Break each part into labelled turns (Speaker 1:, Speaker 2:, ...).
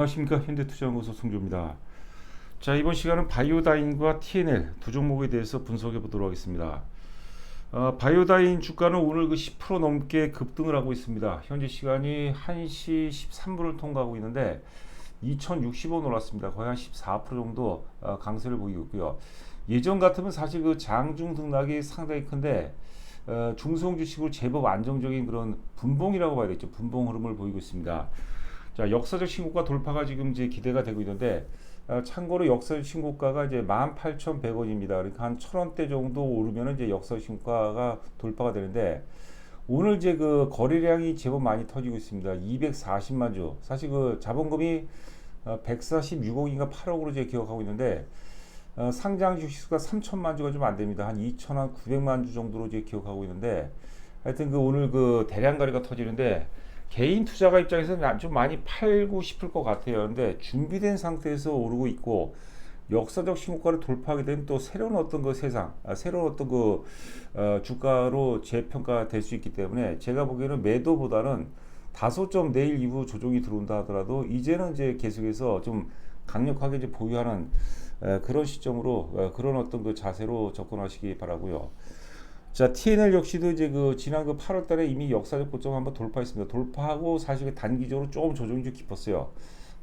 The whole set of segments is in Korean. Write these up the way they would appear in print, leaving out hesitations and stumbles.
Speaker 1: 안녕하십니까. 현대투자연구소 송주입니다. 자, 이번 시간은 바이오다인과 TNL 두 종목에 대해서 분석해 보도록 하겠습니다. 바이오다인 주가는 오늘 그 10% 넘게 급등을 하고 있습니다. 현재 시간이 1시 13분을 통과하고 있는데 2060원 올랐습니다. 거의 한 14% 정도 강세를 보이고 있고요. 예전 같으면 사실 그 장중 등락이 상당히 큰데 중소형 주식으로 제법 안정적인 그런 분봉이라고 봐야 되겠죠. 분봉 흐름을 보이고 있습니다. 자, 역사적 신고가 돌파가 지금 이제 기대가 되고 있는데, 참고로 역사적 신고가가 이제 18,100원입니다. 그러니까 한 1,000원대 정도 오르면 이제 역사적 신고가가 돌파가 되는데, 오늘 이제 그 거래량이 제법 많이 터지고 있습니다. 240만 주. 사실 그 자본금이 146억인가 8억으로 제 기억하고 있는데, 상장 주식수가 3천만 주가 좀 안 됩니다. 한 2,900만 주 정도로 제 기억하고 있는데, 하여튼 그 오늘 그 대량 거래가 터지는데, 개인 투자가 입장에서는 좀 많이 팔고 싶을 것 같아요. 근데 준비된 상태에서 오르고 있고 역사적 신고가를 돌파하게 된 또 새로운 어떤 그 세상, 새로운 어떤 그 주가로 재평가될 수 있기 때문에 제가 보기에는 매도보다는 다소 좀 내일 이후 조정이 들어온다 하더라도 이제는 이제 계속해서 좀 강력하게 이제 보유하는 그런 시점으로 그런 어떤 그 자세로 접근하시기 바라고요. 자, TNL 역시도 이제 그 지난 그 8월 달에 이미 역사적 고점 한번 돌파했습니다. 돌파하고 사실 단기적으로 조금 조정이 좀 깊었어요.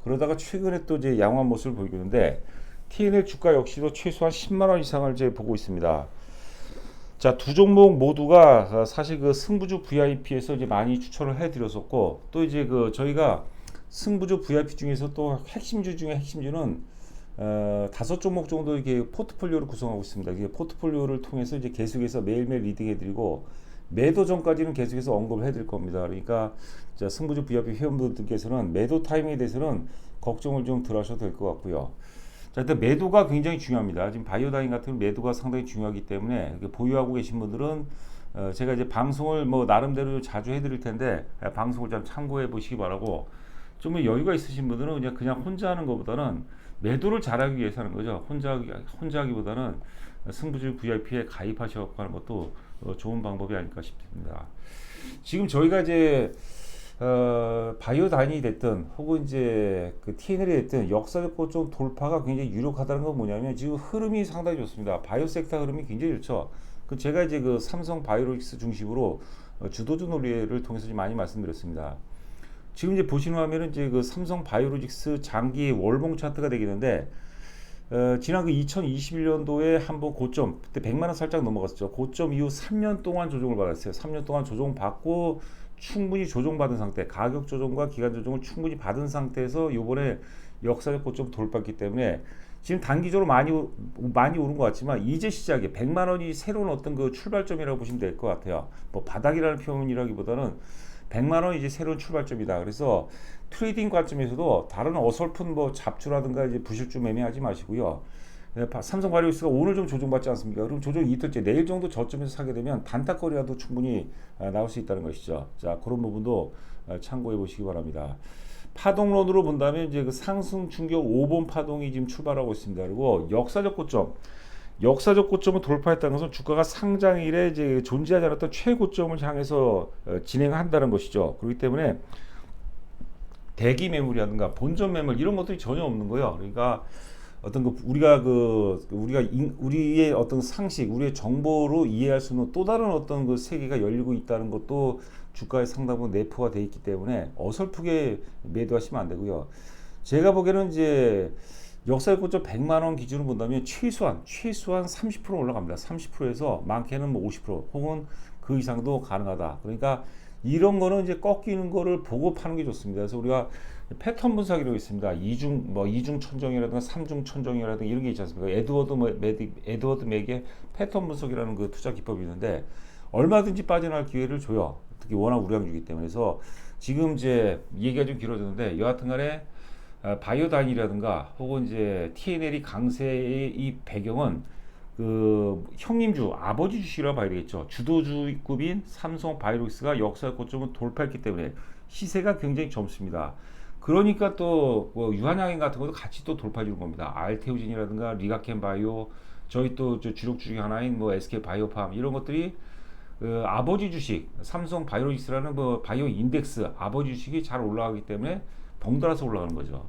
Speaker 1: 그러다가 최근에 또 이제 양호한 모습을 보이고 있는데 TNL 주가 역시도 최소한 10만 원 이상을 이제 보고 있습니다. 자, 두 종목 모두가 사실 그 승부주 VIP에서 이제 많이 추천을 해드렸었고 또 이제 그 저희가 승부주 VIP 중에서 또 핵심주 중에 핵심주는 5종목 정도 이렇게 포트폴리오를 구성하고 있습니다. 이게 포트폴리오를 통해서 이제 계속해서 매일매일 리딩해드리고 매도 전까지는 계속해서 언급을 해드릴 겁니다. 그러니까 승부주 VIP 회원분들께서는 매도 타이밍에 대해서는 걱정을 좀 덜 하셔도 될 것 같고요. 자, 일단 매도가 굉장히 중요합니다. 지금 바이오다인 같은 매도가 상당히 중요하기 때문에 보유하고 계신 분들은 제가 이제 방송을 뭐 나름대로 자주 해드릴 텐데 방송을 좀 참고해 보시기 바라고 좀 여유가 있으신 분들은 그냥 혼자 하는 것보다는 매도를 잘하기 위해서 하는 거죠. 혼자 하기보다는 승부주 VIP에 가입하셔서 하는 것도 좋은 방법이 아닐까 싶습니다. 지금 저희가 이제 바이오다인이 됐든 혹은 이제 그 TNL이 됐든 역사적 고점 돌파가 굉장히 유력하다는 건 뭐냐면 지금 흐름이 상당히 좋습니다. 바이오 섹터 흐름이 굉장히 좋죠. 제가 이제 그 삼성 바이오로직스 중심으로 주도주 논리를 통해서 많이 말씀드렸습니다. 지금 이제 보시는 화면은 이제 그 삼성 바이오로직스 장기 월봉 차트가 되겠는데 지난 그 2021년도에 한번 고점 그때 100만 원 살짝 넘어갔었죠. 고점 이후 3년 동안 조정을 받았어요. 3년 동안 조정 받고 충분히 조정받은 상태, 가격 조정과 기간 조정을 충분히 받은 상태에서 요번에 역사적 고점 돌파했기 때문에 지금 단기적으로 많이 오른 것 같지만 이제 시작에 100만 원이 새로운 어떤 그 출발점이라고 보시면 될 것 같아요. 뭐 바닥이라는 표현이라기보다는 100만 원이 이제 새로운 출발점이다. 그래서 트레이딩 관점에서도 다른 어설픈 뭐 잡주라든가 이제 부실주 매매하지 마시고요. 삼성 바이오로직스가 오늘 좀 조정받지 않습니까? 그럼 조정 이틀째 내일 정도 저점에서 사게 되면 단타거리라도 충분히 나올 수 있다는 것이죠. 자, 그런 부분도 참고해 보시기 바랍니다. 파동론으로 본다면 이제 그 상승 충격 5번 파동이 지금 출발하고 있습니다. 그리고 역사적 고점을 돌파했다는 것은 주가가 상장 이래 이제 존재하지 않았던 최고점을 향해서 진행한다는 것이죠. 그렇기 때문에 대기 매물이라든가 본전 매물 이런 것들이 전혀 없는 거예요. 그러니까 어떤 우리의 어떤 상식, 우리의 정보로 이해할 수 있는 또 다른 어떤 그 세계가 열리고 있다는 것도 주가의 상당 부분 내포가 돼 있기 때문에 어설프게 매도하시면 안 되고요. 제가 보기에는 이제 역사의 고점 100만 원 기준으로 본다면 최소한 30% 올라갑니다. 30%에서 많게는 뭐 50% 혹은 그 이상도 가능하다. 그러니까 이런 거는 이제 꺾이는 거를 보고 파는 게 좋습니다. 그래서 우리가 패턴 분석이라고 있습니다. 이중 천정이라든가 삼중 천정이라든가 이런 게 있지 않습니까? 에드워드 맥의 패턴 분석이라는 그 투자 기법이 있는데 얼마든지 빠져나갈 기회를 줘요. 특히 워낙 우량주이기 때문에. 그래서 지금 이제 얘기가 좀 길어졌는데 여하튼간에 바이오다인이라든가 혹은 이제 TNL이 강세의 이 배경은 그 형님주 아버지 주식이라고 봐야 되겠죠. 주도주급인 삼성 바이오로직스가 역사 고점을 돌파했기 때문에 시세가 굉장히 젊습니다. 그러니까 또뭐 유한양행 같은 것도 같이 또 돌파 주는 겁니다. 알테오진이라든가 리가켄 바이오, 저희 또 주력 주식 하나인 뭐 SK 바이오팜 이런 것들이 아버지 주식 삼성 바이오로직스라는 뭐 바이오 인덱스 아버지 주식이 잘 올라가기 때문에 덩달아서 올라가는 거죠.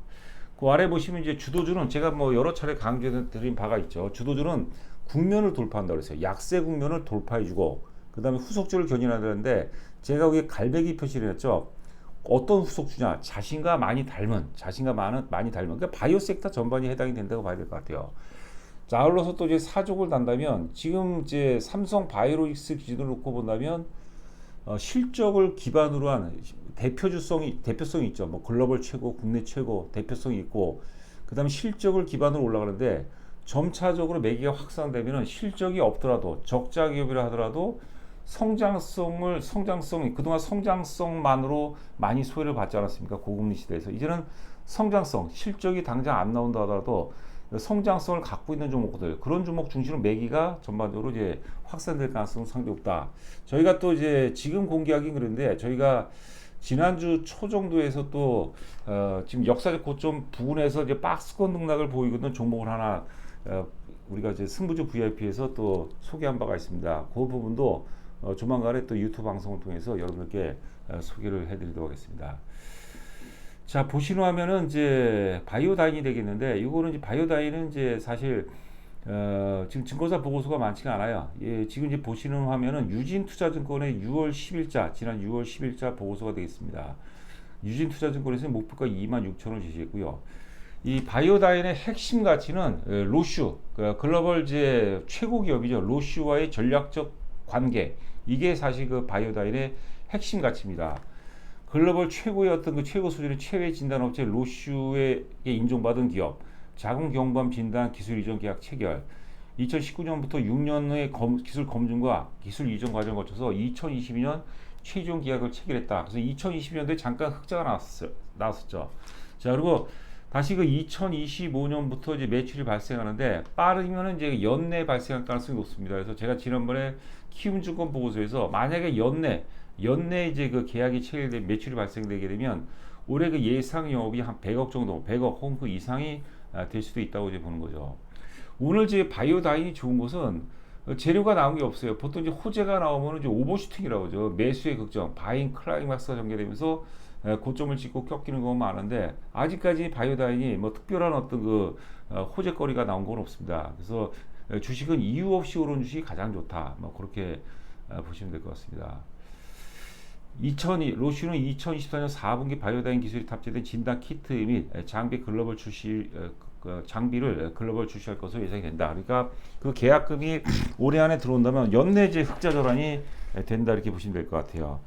Speaker 1: 그 아래 보시면 이제 주도주는 제가 뭐 여러 차례 강조드린 바가 있죠. 주도주는 국면을 돌파한다고 그랬어요. 약세 국면을 돌파해주고 그 다음에 후속주를 견인하는데 제가 여기 갈매기 표시를 했죠. 어떤 후속주냐? 자신과 많이 닮은, 그러니까 바이오 섹터 전반이 해당이 된다고 봐야 될 것 같아요. 자, 아울러서 또 이제 사족을 단다면 지금 이제 삼성 바이오로직스 기준으로 놓고 본다면 실적을 기반으로 한 대표성이 있죠. 뭐 글로벌 최고, 국내 최고 대표성이 있고 그다음에 실적을 기반으로 올라가는데 점차적으로 매기가 확산되면은 실적이 없더라도 적자 기업이라 하더라도 그동안 성장성만으로 많이 소외를 받지 않았습니까? 고금리 시대에서 이제는 성장성, 실적이 당장 안 나온다 하더라도 성장성을 갖고 있는 종목들 그런 종목 중심으로 매기가 전반적으로 이제 확산될 가능성은 상당히 높다. 저희가 또 이제 지금 공개하긴 그런데 저희가 지난주 초 정도에서 또 지금 역사적 고점 부근에서 이제 박스권 등락을 보이고 있는 종목을 하나 우리가 이제 승부주 VIP에서 또 소개한 바가 있습니다. 그 부분도 조만간에 또 유튜브 방송을 통해서 여러분들께 소개를 해드리도록 하겠습니다. 자, 보시는 화면은 이제 바이오다인이 되겠는데, 이거는 이제 바이오다인은 이제 사실 지금 증권사 보고서가 많지가 않아요. 예, 지금 이제 보시는 화면은 유진투자증권의 6월 10일자 지난 6월 10일자 보고서가 되겠습니다. 유진투자증권에서 목표가 26,000원 제시했고요. 이 바이오다인의 핵심 가치는 로슈, 글로벌 이제 최고 기업이죠. 로슈와의 전략적 관계, 이게 사실 그 바이오다인의 핵심 가치입니다. 글로벌 최고의 어떤 그 최고 수준의 최외 진단 업체 로슈에 인정받은 기업, 자궁 경부암 진단 기술 이전 계약 체결, 2019년부터 6년의 기술 검증과 기술 이전 과정을 거쳐서 2022년 최종 계약을 체결했다. 그래서 2020년도에 잠깐 흑자가 나왔었죠. 자, 그리고 다시 그 2025년부터 이제 매출이 발생하는데 빠르면은 이제 연내 발생할 가능성이 높습니다. 그래서 제가 지난번에 키움증권 보고서에서 만약에 연내 이제 그 계약이 체결되면 매출이 발생되게 되면 올해 그 예상 영업이 한 100억 정도, 100억 혹은 그 이상이 될 수도 있다고 이제 보는 거죠. 오늘 이제 바이오다인이 좋은 것은 재료가 나온 게 없어요. 보통 이제 호재가 나오면 이제 오버슈팅이라고 하죠. 매수의 극정, 바잉 클라이막스가 전개되면서 고점을 찍고 꺾이는 건 많은데 아직까지 바이오다인이 뭐 특별한 어떤 그 호재거리가 나온 건 없습니다. 그래서 주식은 이유 없이 오른 주식이 가장 좋다. 뭐 그렇게 보시면 될 것 같습니다. 로슈는 2024년 4분기 바이오다인 기술이 탑재된 진단 키트 및 장비를 글로벌 출시할 것으로 예상이 된다. 그러니까 그 계약금이 올해 안에 들어온다면 연내제 흑자 전환이 된다 이렇게 보시면 될 것 같아요.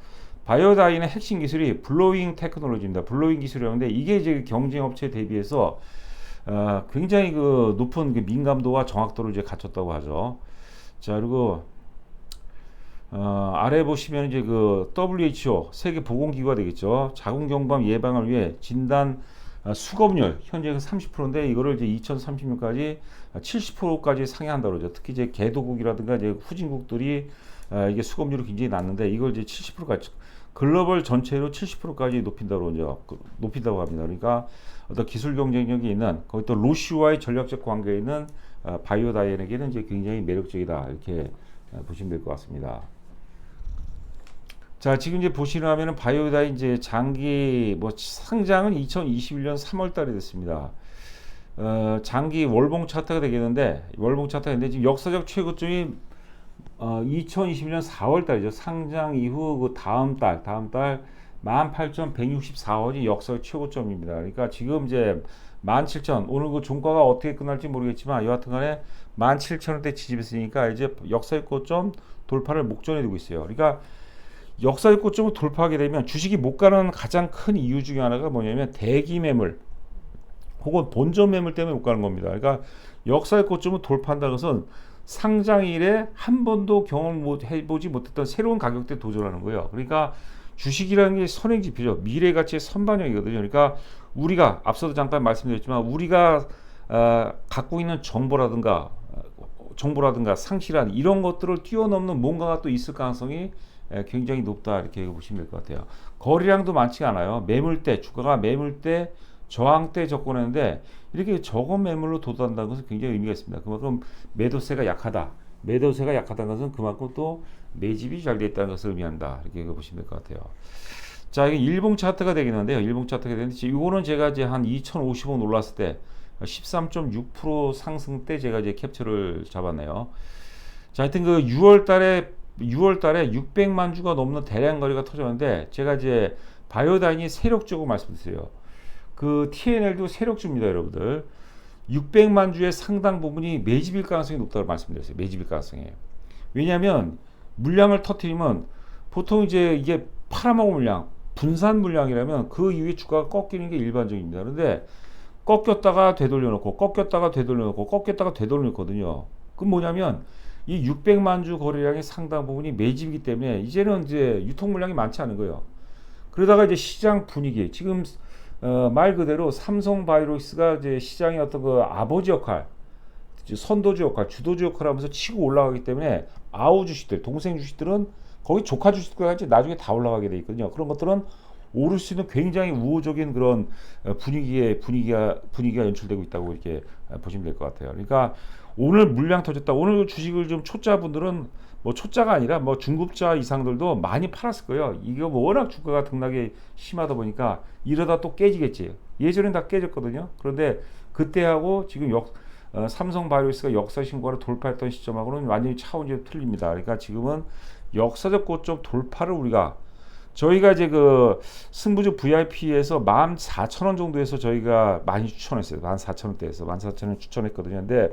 Speaker 1: 바이오다인의 핵심 기술이 블로잉 테크놀로지입니다. 블로잉 기술이라는데 이게 이제 경쟁 업체 대비해서 굉장히 그 높은 그 민감도와 정확도를 이제 갖췄다고 하죠. 자, 그리고 아래 보시면 이제 그 WHO 세계 보건기구가 되겠죠. 자궁 경부암 예방을 위해 진단 수검률 현재 30%인데 이거를 이제 2030년까지 70%까지 상향한다고 그러죠. 특히 이제 개도국이라든가 이제 후진국들이 이게 수검률이 굉장히 낮는데 이걸 이제 70%까지 글로벌 전체로 70%까지 높인다고 그러죠. 높인다고 합니다. 그러니까 어떤 기술 경쟁력이 있는 거기 또 로시와의 전략적 관계에 있는 바이오다인에게는 이제 굉장히 매력적이다 이렇게 보시면 될 것 같습니다. 자, 지금 이제 보시는 화면은 바이오다인 이제 장기 뭐 상장은 2021년 3월달에 됐습니다. 장기 월봉 차트가 되겠는데 월봉 차트가 있는데 지금 역사적 최고점이 2021년 4월달이죠. 상장 이후 그 다음 달 18,164원이 역사적 최고점입니다. 그러니까 지금 이제 17,000 오늘 그 종가가 어떻게 끝날지 모르겠지만 여하튼간에 17,000원대 지집했으니까 이제 역사적 고점 돌파를 목전에 두고 있어요. 그러니까 역사적 고점을 돌파하게 되면 주식이 못 가는 가장 큰 이유 중에 하나가 뭐냐면 대기 매물 혹은 본전 매물 때문에 못 가는 겁니다. 그러니까 역사적 고점을 돌파한다는 것은 상장 이래 한 번도 경험해보지 못했던 새로운 가격대에 도전하는 거예요. 그러니까 주식이라는 게 선행지표죠. 미래가치의 선반영이거든요. 그러니까 우리가 앞서도 잠깐 말씀드렸지만 우리가 갖고 있는 정보라든가 상실한 이런 것들을 뛰어넘는 뭔가가 또 있을 가능성이 굉장히 높다 이렇게 보시면 될 것 같아요. 거래량도 많지 않아요. 매물대 주가가 매물대 저항대 접근했는데 이렇게 적은 매물로 도달한다는 것은 굉장히 의미가 있습니다. 그만큼 매도세가 약하다는 것은 그만큼 또 매집이 잘 되어 있다는 것을 의미한다 이렇게 보시면 될 것 같아요. 자, 이게 일봉 차트가 되겠는데요. 일봉 차트가 되는데 이거는 제가 이제 한 2,050원 올랐을 때 13.6% 상승 때 제가 이제 캡처를 잡았네요. 자, 하여튼 그 6월 달에 600만 주가 넘는 대량 거래가 터졌는데 제가 이제 바이오다인이 세력주고 말씀드렸어요. 그 TNL도 세력주입니다, 여러분들. 600만 주의 상당 부분이 매집일 가능성이 높다고 말씀드렸어요. 매집일 가능성이. 왜냐하면 물량을 터뜨리면 보통 이제 이게 팔아먹은 물량, 분산 물량이라면 그 이후에 주가가 꺾이는 게 일반적입니다. 그런데 꺾였다가 되돌려놓고 꺾였다가 되돌려놓고 꺾였다가 되돌려놓거든요. 그럼 뭐냐면 이 600만 주 거래량의 상당 부분이 매집이기 때문에 이제는 이제 유통 물량이 많지 않은 거예요. 그러다가 이제 시장 분위기 지금 말 그대로 삼성바이오로직스가 이제 시장의 어떤 그 아버지 역할, 선도주 역할, 주도주 역할을 하면서 치고 올라가기 때문에 아우 주식들, 동생 주식들은 거기 조카 주식들까지 나중에 다 올라가게 돼 있거든요. 그런 것들은 오를 수 있는 굉장히 우호적인 그런 분위기가 연출되고 있다고 이렇게 보시면 될 것 같아요. 그러니까 오늘 물량 터졌다. 오늘 주식을 좀 초짜분들은 뭐 초짜가 아니라 뭐 중급자 이상들도 많이 팔았을 거예요. 이거 뭐 워낙 주가가 등락이 심하다 보니까 이러다 또 깨지겠지. 예전엔 다 깨졌거든요. 그런데 그때하고 지금 삼성바이오로직스가 역사 신고를 돌파했던 시점하고는 완전히 차원이 틀립니다. 그러니까 지금은 역사적 고점 돌파를 저희가 이제 그 승부주 VIP에서 14,000원 정도에서 저희가 많이 추천했어요. 14,000원대에서 14,000원 추천했거든요. 근데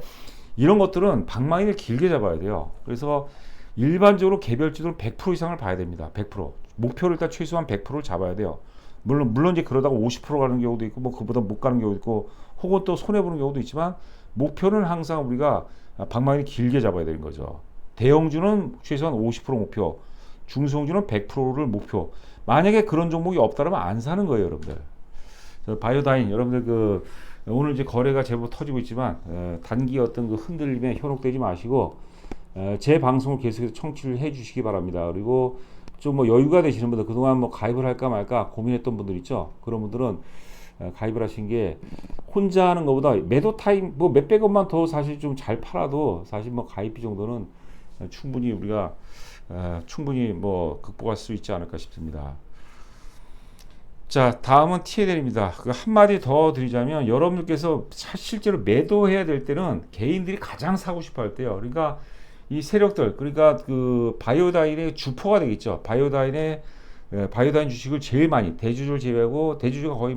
Speaker 1: 이런 것들은 방망이를 길게 잡아야 돼요. 그래서 일반적으로 개별주들은 100% 이상을 봐야 됩니다. 100%. 목표를 일단 최소한 100%를 잡아야 돼요. 물론 이제 그러다가 50% 가는 경우도 있고 뭐 그보다 못 가는 경우도 있고 혹은 또 손해 보는 경우도 있지만 목표는 항상 우리가 방망이를 길게 잡아야 되는 거죠. 대형주는 최소한 50% 목표, 중소형주는 100%를 목표. 만약에 그런 종목이 없다면 안 사는 거예요, 여러분들. 바이오다인 여러분들 그 오늘 이제 거래가 제법 터지고 있지만 단기 어떤 그 흔들림에 현혹되지 마시고 제 방송을 계속해서 청취를 해주시기 바랍니다. 그리고 좀 뭐 여유가 되시는 분들 그동안 뭐 가입을 할까 말까 고민했던 분들 있죠. 그런 분들은 가입을 하신 게 혼자 하는 것보다 매도 타임 뭐 몇백 원만 더 사실 좀 잘 팔아도 사실 뭐 가입비 정도는 충분히 우리가 충분히 뭐 극복할 수 있지 않을까 싶습니다. 자, 다음은 TNL입니다. 한마디 더 드리자면 여러분들께서 실제로 매도해야 될 때는 개인들이 가장 사고 싶어 할 때요. 그러니까 이 세력들, 그러니까 그 바이오다인의 주포가 되겠죠. 바이오다인 주식을 제일 많이 대주주를 제외하고 대주주가 거의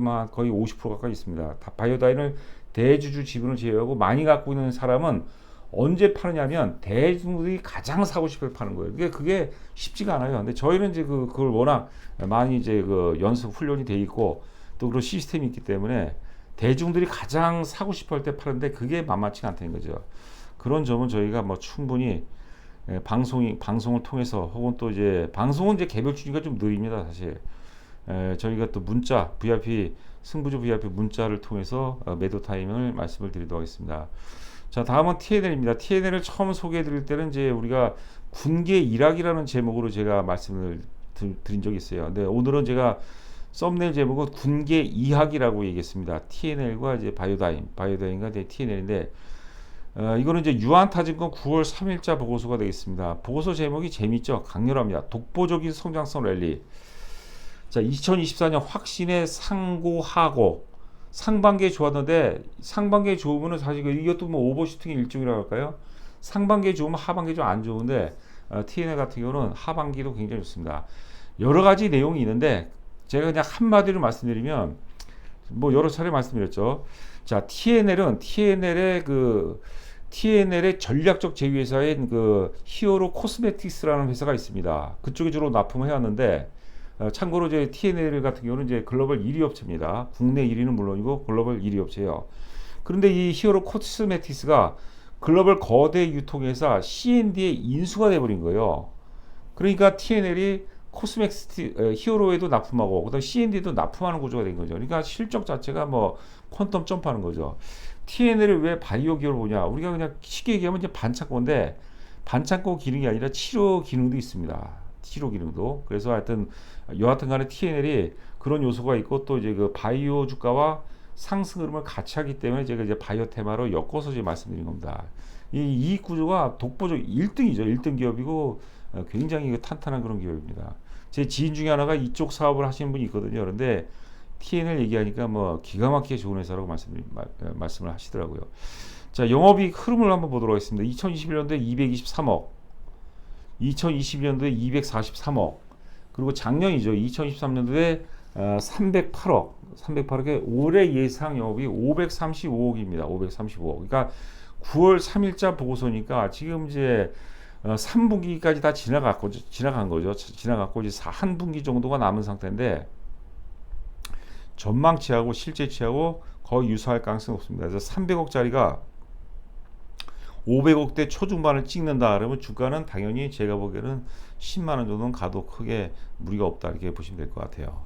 Speaker 1: 50% 가까이 있습니다. 바이오다인을 대주주 지분을 제외하고 많이 갖고 있는 사람은 언제 파느냐면 대중들이 가장 사고 싶어 파는 거예요. 그게 쉽지가 않아요. 근데 저희는 이제 그걸 워낙 많이 이제 그 연습 훈련이 돼 있고 또 그런 시스템이 있기 때문에 대중들이 가장 사고 싶어 할 때 파는데 그게 만만치가 않다는 거죠. 그런 점은 저희가 뭐 충분히 방송을 통해서 혹은 또 이제 방송은 이제 개별 주기가 좀 느립니다, 사실. 저희가 또 문자 VIP 승부주 VIP 문자를 통해서 매도 타이밍을 말씀을 드리도록 하겠습니다. 자, 다음은 TNL입니다. TNL을 처음 소개해 드릴 때는 이제 우리가 군계 일학이라는 제목으로 제가 말씀을 드린 적이 있어요. 근데 오늘은 제가 썸네일 제목은 군계 이학이라고 얘기했습니다. TNL과 이제 바이오다인과 이제 TNL인데 이거는 이제 유한타증권 9월 3일자 보고서가 되겠습니다. 보고서 제목이 재밌죠? 강렬합니다. 독보적인 성장성 랠리. 자, 2024년 확신의 상고하고 상반기에 좋았는데 상반기에 좋으면 사실 이것도 뭐 오버슈팅의 일종이라고 할까요? 상반기에 좋으면 하반기에 좀 안 좋은데 TNL 같은 경우는 하반기도 굉장히 좋습니다. 여러 가지 내용이 있는데 제가 그냥 한마디로 말씀드리면 뭐 여러 차례 말씀드렸죠. 자, TNL의 전략적 제휴회사인 그 히어로 코스메틱스라는 회사가 있습니다. 그쪽에 주로 납품을 해왔는데 참고로 이제 TNL 같은 경우는 이제 글로벌 1위 업체입니다. 국내 1위는 물론이고 글로벌 1위 업체예요. 그런데 이 히어로 코스메틱스가 글로벌 거대 유통회사 C&D에 인수가 돼버린 거예요. 그러니까 TNL이 히어로에도 납품하고 그다음 C&D도 납품하는 구조가 된 거죠. 그러니까 실적 자체가 뭐 퀀텀 점프하는 거죠. TNL을 왜 바이오 기업을 보냐? 우리가 그냥 쉽게 얘기하면 이제 반창고인데 반창고 기능이 아니라 치료 기능도 있습니다. 치료 기능도. 그래서 하여튼 여하튼간에 TNL이 그런 요소가 있고 또 이제 그 바이오 주가와 상승 흐름을 같이 하기 때문에 제가 이제 바이오 테마로 엮어서 이제 말씀드린 겁니다. 이 이익 구조가 독보적 1등이죠. 1등 기업이고 굉장히 탄탄한 그런 기업입니다. 제 지인 중에 하나가 이쪽 사업을 하시는 분이 있거든요. 그런데 TNL 얘기하니까 뭐 기가 막히게 좋은 회사라고 말씀을 하시더라고요. 자, 영업이익 흐름을 한번 보도록 하겠습니다. 2021년도에 223억, 2022년도에 243억, 그리고 작년이죠. 2023년도에 308억에 올해 예상 영업이 535억입니다. 535억. 그러니까 9월 3일자 보고서니까 지금 이제 3분기까지 다 지나간 거죠. 지나갔고 이제 한 분기 정도가 남은 상태인데 전망치하고 실제치하고 거의 유사할 가능성이 높습니다. 그래서 300억짜리가 500억대 초중반을 찍는다 그러면 주가는 당연히 제가 보기에는 10만 원 정도는 가도 크게 무리가 없다 이렇게 보시면 될 것 같아요.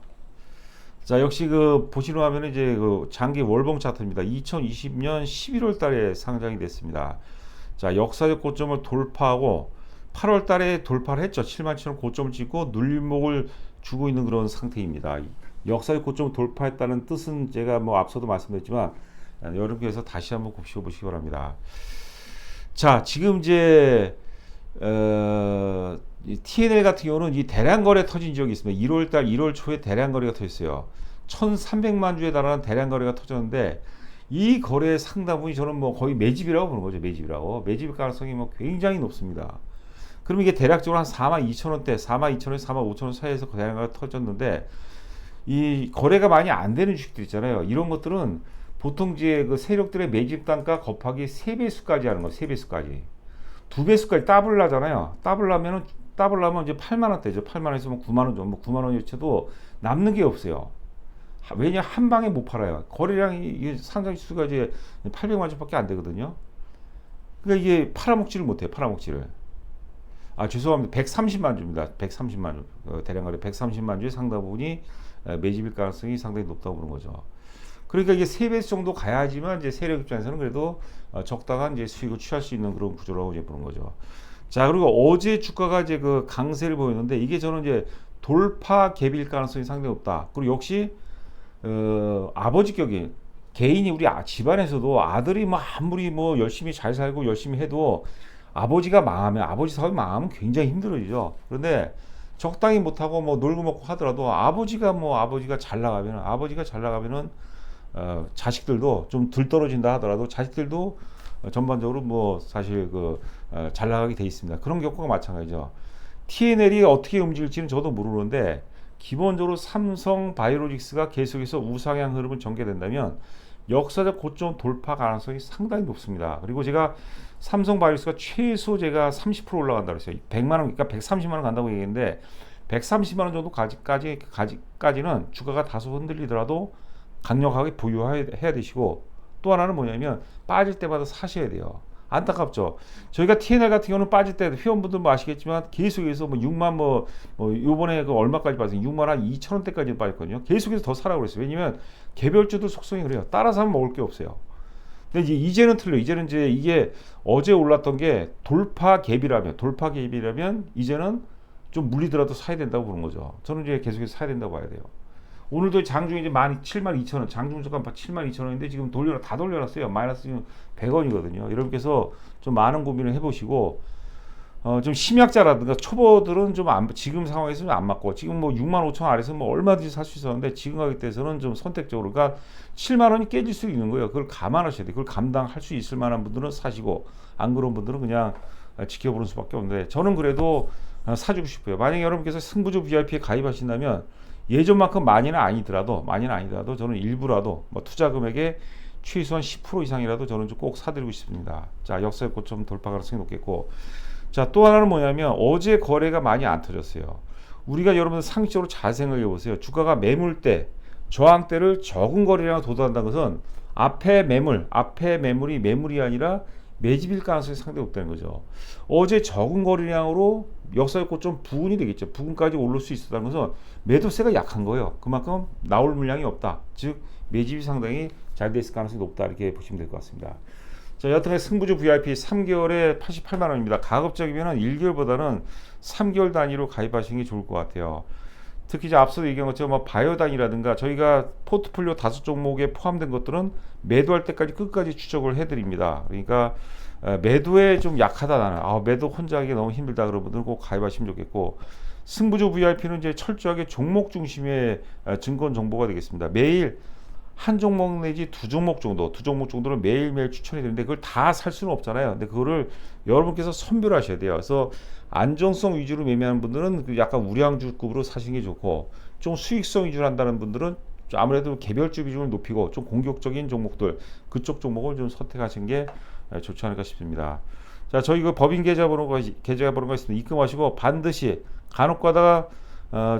Speaker 1: 자, 역시 그 보시는 화면은 이제 그 장기 월봉 차트입니다. 2020년 11월 달에 상장이 됐습니다. 자, 역사적 고점을 돌파하고 8월 달에 돌파를 했죠. 77,000원 고점을 찍고 눌림목을 주고 있는 그런 상태입니다. 역사적 고점을 돌파했다는 뜻은 제가 뭐 앞서도 말씀드렸지만 여러분께서 다시 한번 곱씹어 보시기 바랍니다. 자, 지금 이제 TNL 같은 경우는 이 대량 거래 터진 지역이 있습니다. 1월 초에 대량 거래가 터졌어요. 1,300만 주에 달하는 대량 거래가 터졌는데 이 거래의 상당분이 저는 뭐 거의 매집이라고 보는 거죠. 매집 가능성이 뭐 굉장히 높습니다. 그럼 이게 대략적으로 한 42,000원대, 42,000원, 45,000원 사이에서 대량 거래가 터졌는데 이 거래가 많이 안 되는 주식들 있잖아요. 이런 것들은 보통 이제 그 세력들의 매집 단가 곱하기 3배수까지 하는 거, 3배수까지. 2배수까지 더블 나잖아요. 더블 나면 이제 8만 원대죠. 8만 원에서 뭐 9만 원 정도, 뭐 9만 원이 쳐도 남는 게 없어요. 왜냐 한 방에 못 팔아요. 거래량이 상장 수가 이제 800만 주밖에 안 되거든요. 그러니까 이게 팔아먹지를 못해요. 아, 죄송합니다. 130만 주입니다. 130만 주. 대량 거래 130만 주의 상당 부분이 매집일 가능성이 상당히 높다고 보는 거죠. 그러니까 이게 3배수 정도 가야지만 이제 세력 입장에서는 그래도 적당한 이제 수익을 취할 수 있는 그런 구조라고 이제 보는 거죠. 자, 그리고 어제 주가가 이제 그 강세를 보였는데 이게 저는 이제 돌파 갭일 가능성이 상당히 높다. 그리고 역시 아버지 격이 개인이 우리 집안에서도 아들이 뭐 아무리 뭐 열심히 잘 살고 열심히 해도 아버지가 망하면 아버지 사업이 망하면 굉장히 힘들어지죠. 그런데 적당히 못하고 뭐 놀고 먹고 하더라도 아버지가 잘 나가면은 자식들도 좀 덜 떨어진다 하더라도 자식들도 전반적으로 뭐 사실 잘 나가게 돼 있습니다. 그런 경우가 마찬가지죠. TNL이 어떻게 움직일지는 저도 모르는데 기본적으로 삼성 바이오로직스가 계속해서 우상향 흐름을 전개된다면 역사적 고점 돌파 가능성이 상당히 높습니다. 그리고 제가 삼성 바이오로직스가 최소 제가 30% 올라간다고 했어요. 100만 원, 그러니까 130만 원 간다고 얘기했는데 130만 원 정도까지는 주가가 다소 흔들리더라도 강력하게 보유해야 되시고, 또 하나는 뭐냐면 빠질 때마다 사셔야 돼요. 안타깝죠. 저희가 TNL 같은 경우는 빠질 때 회원분들 뭐 아시겠지만 계속해서 뭐 6만 뭐 요번에 그 얼마까지 빠졌어요. 6만 한 2천 원대까지 빠졌거든요. 계속해서 더 사라고 그랬어요. 왜냐면 개별주들 속성이 그래요. 따라서 하면 먹을 게 없어요. 근데 이제는 틀려. 이제는 이제 이게 어제 올랐던 게 돌파 갭이라면 이제는 좀 물리더라도 사야 된다고 보는 거죠. 저는 이제 계속해서 사야 된다고 봐야 돼요. 오늘도 장중에 이제 72,000원, 장중 저가 72,000원인데 지금 다 돌려놨어요. 마이너스 100원이거든요. 여러분께서 좀 많은 고민을 해보시고, 좀 심약자라든가 초보들은 지금 상황에서는 안 맞고, 지금 뭐 65,000원 아래서 뭐 얼마든지 살 수 있었는데, 지금 가격 대해서는 좀 선택적으로, 그러니까 7만 원이 깨질 수 있는 거예요. 그걸 감안하셔야 돼요. 그걸 감당할 수 있을 만한 분들은 사시고, 안 그런 분들은 그냥 지켜보는 수밖에 없는데, 저는 그래도 사주고 싶어요. 만약에 여러분께서 승부조 VIP에 가입하신다면, 예전만큼 많이는 아니더라도 저는 일부라도 뭐 투자 금액의 최소한 10% 이상이라도 저는 좀 꼭 사드리고 싶습니다. 자, 역사의 고점 돌파 가능성이 높겠고, 자, 또 하나는 뭐냐면 어제 거래가 많이 안 터졌어요. 우리가 여러분들 상식적으로 잘 생각해 보세요. 주가가 매물대, 저항대를 적은 거래량으로 도달한다는 것은 앞에 매물이 매물이 아니라 매집일 가능성이 상당히 높다는 거죠. 어제 적은 거래량으로 역사의 고점 부근이 되겠죠. 부근까지 오를 수 있었다는 것은 매도세가 약한 거예요. 그만큼 나올 물량이 없다. 즉 매집이 상당히 잘 됐을 가능성이 높다. 이렇게 보시면 될 것 같습니다. 자, 여튼간 승부조 VIP 3개월에 88만 원입니다. 가급적이면 1개월보다는 3개월 단위로 가입하시는 게 좋을 것 같아요. 특히 이제 앞서도 얘기한 것처럼 뭐 바이오단이라든가 저희가 포트폴리오 5종목에 포함된 것들은 매도할 때까지 끝까지 추적을 해드립니다. 그러니까 매도에 좀 약하다 나는 매도 혼자 하기 너무 힘들다 그런 분들은 꼭 가입하시면 좋겠고 승부조 VIP는 이제 철저하게 종목 중심의 증권 정보가 되겠습니다. 매일 한 종목 내지 두 종목 정도를 매일매일 추천이 되는데 그걸 다 살 수는 없잖아요. 근데 그거를 여러분께서 선별하셔야 돼요. 그래서 안정성 위주로 매매하는 분들은 그 약간 우량주급으로 사시는 게 좋고 좀 수익성 위주로 한다는 분들은 좀 아무래도 개별주 비중을 높이고 좀 공격적인 종목들 그쪽 종목을 좀 선택하시는 게 좋지 않을까 싶습니다. 자, 저희 그 법인 계좌번호가 있습니다. 입금하시고 반드시 간혹가다가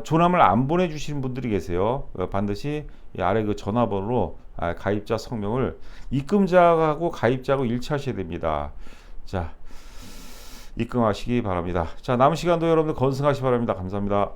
Speaker 1: 조남을 안 보내주시는 분들이 계세요. 반드시 이 아래 그 전화번호로 가입자 성명을 입금자하고 가입자하고 일치하셔야 됩니다. 자, 입금하시기 바랍니다. 자, 남은 시간도 여러분들 건승하시기 바랍니다. 감사합니다.